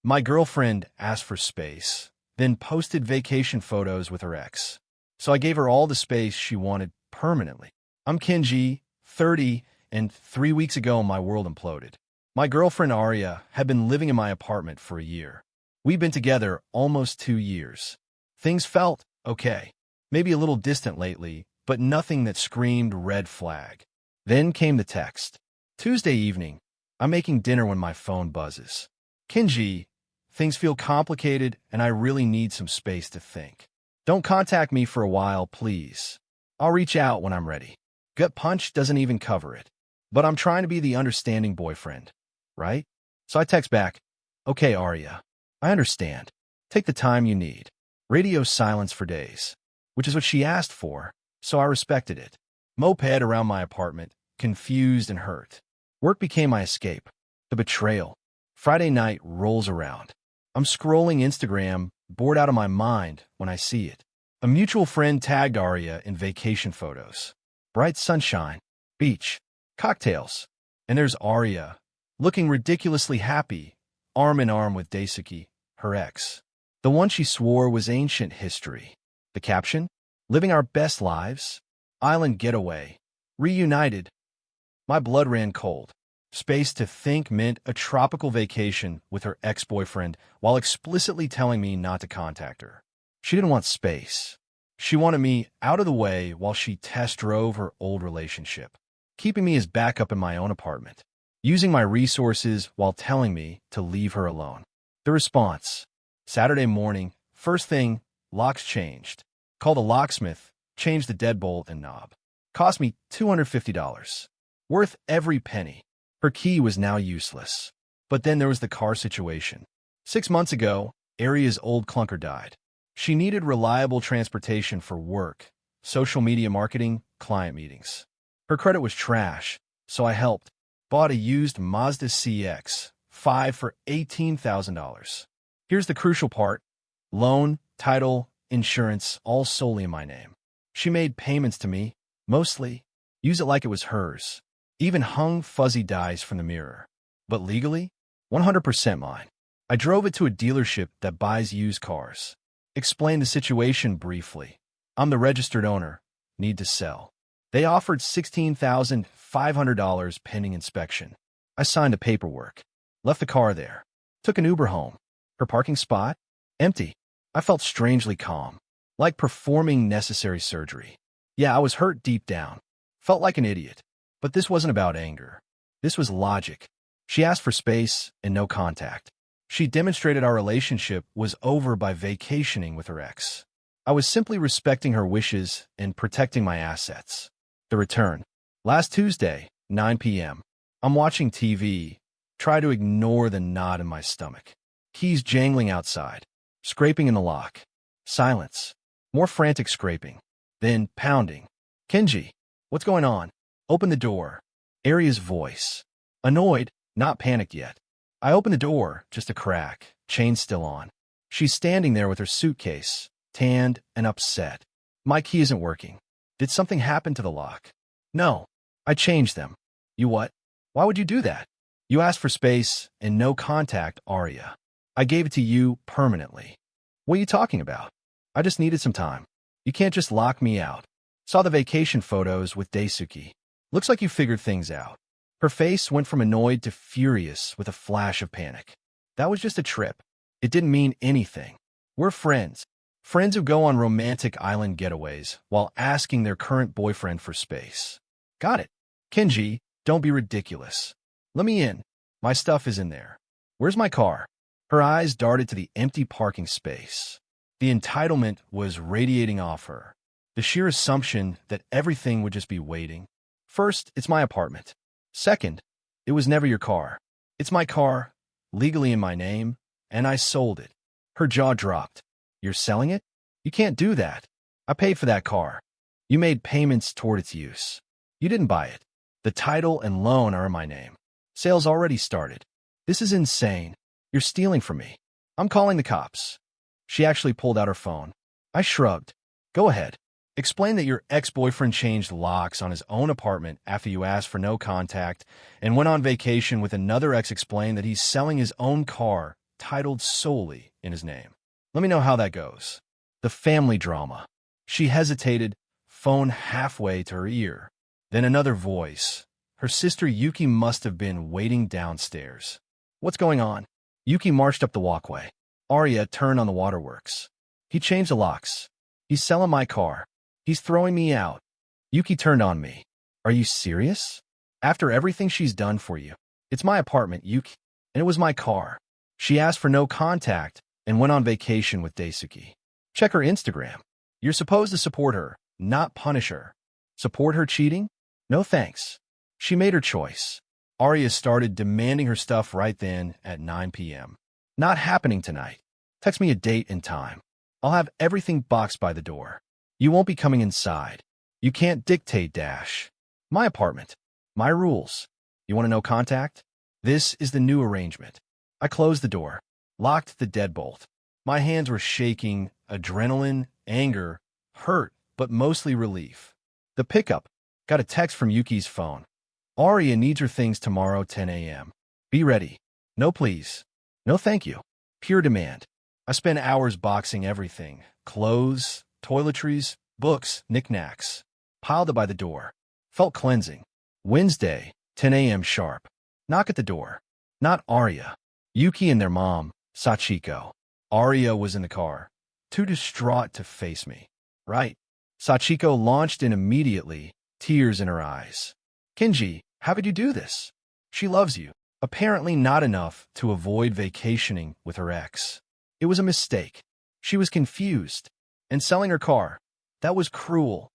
My girlfriend asked for space, then posted vacation photos with her ex. So I gave her all the space she wanted permanently. I'm Kenji, 30, and 3 weeks ago my world imploded. My girlfriend Aria had been living in my apartment for a year. We've been together almost 2 years. Things felt okay, maybe a little distant lately, but nothing that screamed red flag. Then came the text. Tuesday evening, I'm making dinner when my phone buzzes. Kenji, things feel complicated and I really need some space to think. Don't contact me for a while, please. I'll reach out when I'm ready. Gut punch doesn't even cover it. But I'm trying to be the understanding boyfriend, right? So I text back, okay, Aria, I understand. Take the time you need. Radio silence for days, which is what she asked for, so I respected it. Moped around my apartment, confused and hurt. Work became my escape. The betrayal. Friday night rolls around. I'm scrolling Instagram, bored out of my mind when I see it. A mutual friend tagged Aria in vacation photos. Bright sunshine, beach, cocktails. And there's Aria, looking ridiculously happy, arm in arm with Daisuke, her ex. The one she swore was ancient history. The caption? Living our best lives? Island getaway. Reunited. My blood ran cold. Space to think meant a tropical vacation with her ex-boyfriend while explicitly telling me not to contact her. She didn't want space. She wanted me out of the way while she test drove her old relationship, keeping me as backup in my own apartment, using my resources while telling me to leave her alone. The response. Saturday morning, first thing, locks changed. Called a locksmith, changed the deadbolt and knob. Cost me $250. Worth every penny. Her key was now useless. But then there was the car situation. 6 months ago, Aria's old clunker died. She needed reliable transportation for work, social media marketing, client meetings. Her credit was trash, so I helped. Bought a used Mazda CX-5 for $18,000. Here's the crucial part. Loan, title, insurance, all solely in my name. She made payments to me, mostly. Use it like it was hers. Even hung fuzzy dice from the mirror. But legally, 100% mine. I drove it to a dealership that buys used cars. Explained the situation briefly. I'm the registered owner. Need to sell. They offered $16,500 pending inspection. I signed the paperwork. Left the car there. Took an Uber home. Her parking spot? Empty. I felt strangely calm. Like performing necessary surgery. Yeah, I was hurt deep down. Felt like an idiot. But this wasn't about anger. This was logic. She asked for space and no contact. She demonstrated our relationship was over by vacationing with her ex. I was simply respecting her wishes and protecting my assets. The return. Last Tuesday, 9 p.m. I'm watching TV. Try to ignore the knot in my stomach. Keys jangling outside. Scraping in the lock. Silence. More frantic scraping. Then pounding. Kenji, what's going on? Open the door. Aria's voice. Annoyed, not panicked yet. I open the door, just a crack, chain still on. She's standing there with her suitcase, tanned and upset. My key isn't working. Did something happen to the lock? No. I changed them. You what? Why would you do that? You asked for space and no contact, Aria. I gave it to you permanently. What are you talking about? I just needed some time. You can't just lock me out. Saw the vacation photos with Daisuke. Looks like you figured things out. Her face went from annoyed to furious with a flash of panic. That was just a trip. It didn't mean anything. We're friends. Friends who go on romantic island getaways while asking their current boyfriend for space. Got it. Kenji, don't be ridiculous. Let me in. My stuff is in there. Where's my car? Her eyes darted to the empty parking space. The entitlement was radiating off her. The sheer assumption that everything would just be waiting. First, it's my apartment. Second, it was never your car. It's my car, legally in my name, and I sold it. Her jaw dropped. You're selling it? You can't do that. I paid for that car. You made payments toward its use. You didn't buy it. The title and loan are in my name. Sales already started. This is insane. You're stealing from me. I'm calling the cops. She actually pulled out her phone. I shrugged. Go ahead. Explain that your ex-boyfriend changed locks on his own apartment after you asked for no contact and went on vacation with another ex. Explain that he's selling his own car titled solely in his name. Let me know how that goes. The family drama. She hesitated, phone halfway to her ear. Then another voice. Her sister Yuki must have been waiting downstairs. What's going on? Yuki marched up the walkway. Arya turned on the waterworks. He changed the locks. He's selling my car. He's throwing me out. Yuki turned on me. Are you serious? After everything she's done for you. It's my apartment, Yuki, and it was my car. She asked for no contact and went on vacation with Daisuke. Check her Instagram. You're supposed to support her, not punish her. Support her cheating? No thanks. She made her choice. Arya started demanding her stuff right then at 9 p.m. Not happening tonight. Text me a date and time. I'll have everything boxed by the door. You won't be coming inside. You can't dictate, Dash. My apartment. My rules. You want to know contact? This is the new arrangement. I closed the door, locked the deadbolt. My hands were shaking, adrenaline, anger, hurt, but mostly relief. The pickup. Got a text from Yuki's phone. Arya needs her things tomorrow 10 a.m. Be ready. No please. No thank you. Pure demand. I spent hours boxing everything. Clothes, toiletries, books, knickknacks. Piled it by the door. Felt cleansing. Wednesday, 10 a.m. sharp. Knock at the door. Not Arya. Yuki and their mom, Sachiko. Arya was in the car, too distraught to face me. Right. Sachiko launched in immediately, tears in her eyes. Kenji, how could you do this? She loves you. Apparently not enough to avoid vacationing with her ex. It was a mistake. She was confused. And selling her car. That was cruel.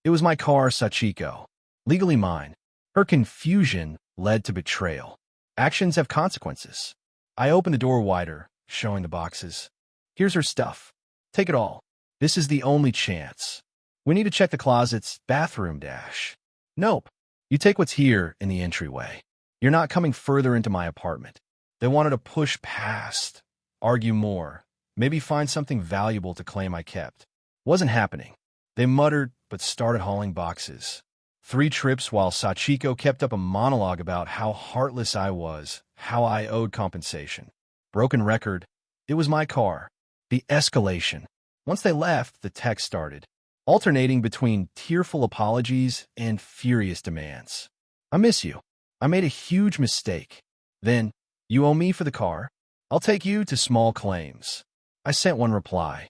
It was my car, Sachiko. Legally mine. Her confusion led to betrayal. Actions have consequences. I opened the door wider, showing the boxes. Here's her stuff. Take it all. This is the only chance. We need to check the closets, bathroom, Dash. Nope. You take what's here in the entryway. You're not coming further into my apartment. They wanted to push past, argue more, maybe find something valuable to claim I kept. Wasn't happening. They muttered, but started hauling boxes. 3 trips while Sachiko kept up a monologue about how heartless I was, how I owed compensation. Broken record. It was my car. The escalation. Once they left, the text started, alternating between tearful apologies and furious demands. I miss you. I made a huge mistake. Then, you owe me for the car. I'll take you to small claims. I sent one reply.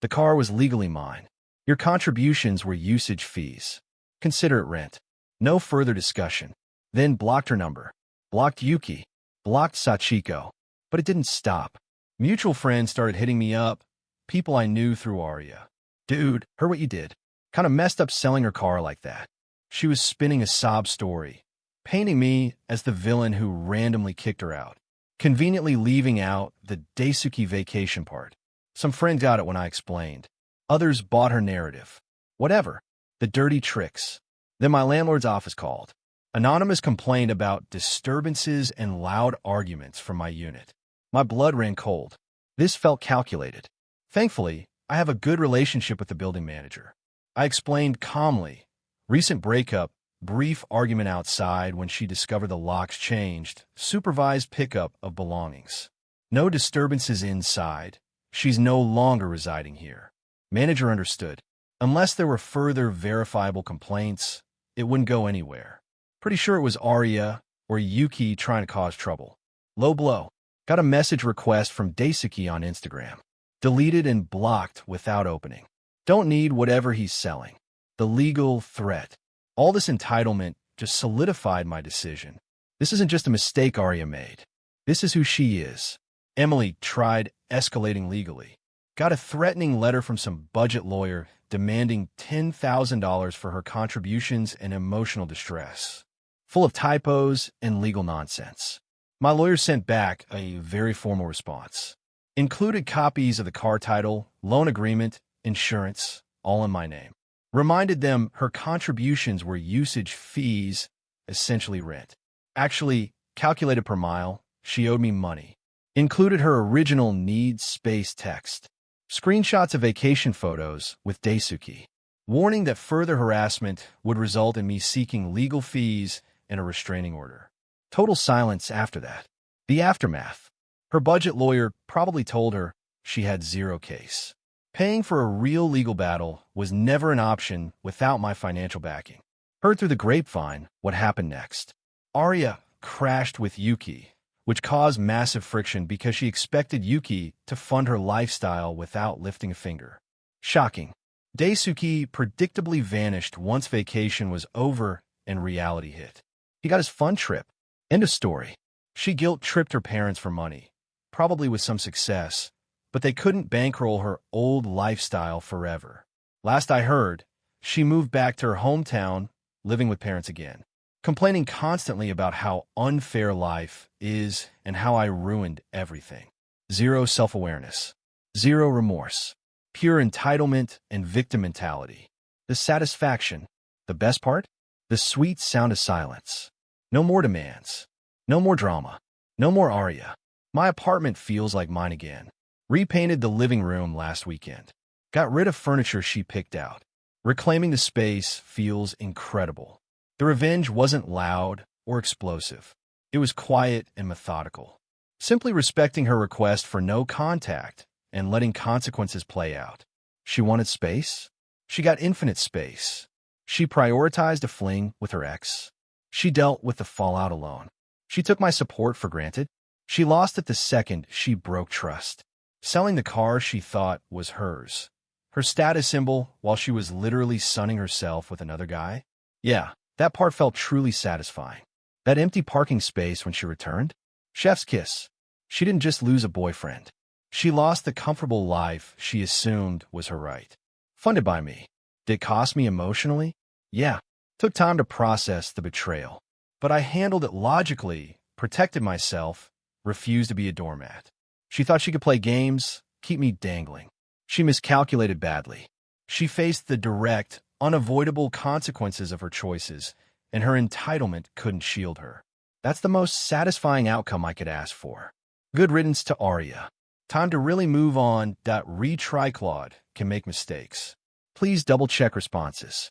The car was legally mine. Your contributions were usage fees. Consider it rent. No further discussion. Then blocked her number. Blocked Yuki. Blocked Sachiko. But it didn't stop. Mutual friends started hitting me up. People I knew through Arya. Dude, heard what you did. Kind of messed up selling her car like that. She was spinning a sob story, painting me as the villain who randomly kicked her out, conveniently leaving out the Daisuke vacation part. Some friends got it when I explained. Others bought her narrative. Whatever. The dirty tricks. Then my landlord's office called. Anonymous complained about disturbances and loud arguments from my unit. My blood ran cold. This felt calculated. Thankfully, I have a good relationship with the building manager. I explained calmly. Recent breakup, brief argument outside when she discovered the locks changed, supervised pickup of belongings. No disturbances inside. She's no longer residing here. Manager understood. Unless there were further verifiable complaints, it wouldn't go anywhere. Pretty sure it was Arya or Yuki trying to cause trouble. Low blow. Got a message request from Daisuke on Instagram. Deleted and blocked without opening. Don't need whatever he's selling. The legal threat. All this entitlement just solidified my decision. This isn't just a mistake Arya made. This is who she is. Emily tried escalating legally. Got a threatening letter from some budget lawyer demanding $10,000 for her contributions and emotional distress. Full of typos and legal nonsense. My lawyer sent back a very formal response. Included copies of the car title, loan agreement, insurance, all in my name. Reminded them her contributions were usage fees, essentially rent. Actually, calculated per mile, she owed me money. Included her original needs space text. Screenshots of vacation photos with Daisuke. Warning that further harassment would result in me seeking legal fees and a restraining order. Total silence after that. The aftermath. Her budget lawyer probably told her she had zero case. Paying for a real legal battle was never an option without my financial backing. Heard through the grapevine what happened next. Arya crashed with Yuki, which caused massive friction because she expected Yuki to fund her lifestyle without lifting a finger. Shocking. Daisuke predictably vanished once vacation was over and reality hit. He got his fun trip. End of story. She guilt-tripped her parents for money, probably with some success, but they couldn't bankroll her old lifestyle forever. Last I heard, she moved back to her hometown, living with parents again, complaining constantly about how unfair life is and how I ruined everything. Zero self-awareness. Zero remorse. Pure entitlement and victim mentality. The satisfaction. The best part? The sweet sound of silence. No more demands. No more drama. No more Arya. My apartment feels like mine again. Repainted the living room last weekend. Got rid of furniture she picked out. Reclaiming the space feels incredible. The revenge wasn't loud or explosive. It was quiet and methodical. Simply respecting her request for no contact and letting consequences play out. She wanted space. She got infinite space. She prioritized a fling with her ex. She dealt with the fallout alone. She took my support for granted. She lost it the second she broke trust. Selling the car she thought was hers. Her status symbol while she was literally sunning herself with another guy. Yeah, that part felt truly satisfying. That empty parking space when she returned? Chef's kiss. She didn't just lose a boyfriend. She lost the comfortable life she assumed was her right. Funded by me. Did it cost me emotionally? Yeah. Took time to process the betrayal. But I handled it logically, protected myself, refused to be a doormat. She thought she could play games, keep me dangling. She miscalculated badly. She faced the direct, unavoidable consequences of her choices, and her entitlement couldn't shield her. That's the most satisfying outcome I could ask for. Good riddance to Arya. Time to really move on. Retry Claude can make mistakes. Please double-check responses.